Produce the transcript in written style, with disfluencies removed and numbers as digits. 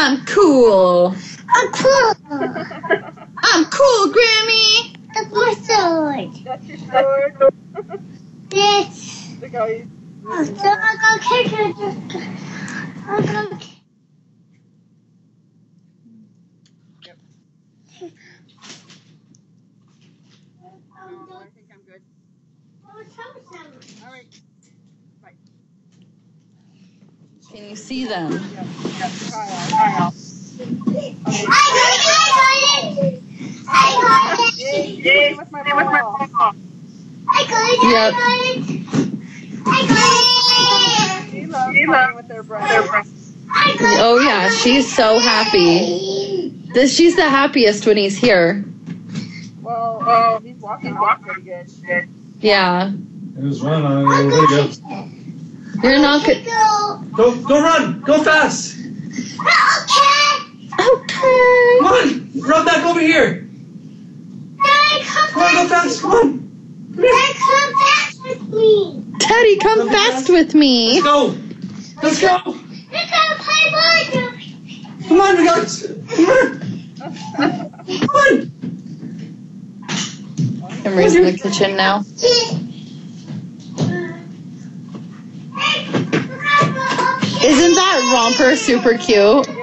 I'm cool. I'm cool. I'm cool, Grammy. That's my sword. That's your sword? Yes. Look how he's So I'm gonna catch it. I'm gonna catch Yep. I think I'm good. All right. Bye. Can you see them? Yeah. Kyle. I got it. Yay, with my ball. I got it. Yep. I got it. She loves playing with their brother. Oh yeah, she's so happy. She's the happiest when he's here. Well, he's walking pretty good. Yeah. It was run on. There you go. You're not good. Go run. Go fast. Okay. Come on. Run back over here. Come on, go fast. Come on. Come fast with me. Daddy, come fast with me. Let's go. Let's go. Let's go play ball. Come on, we got. Come on. Emery's in the kitchen now. Isn't that romper super cute?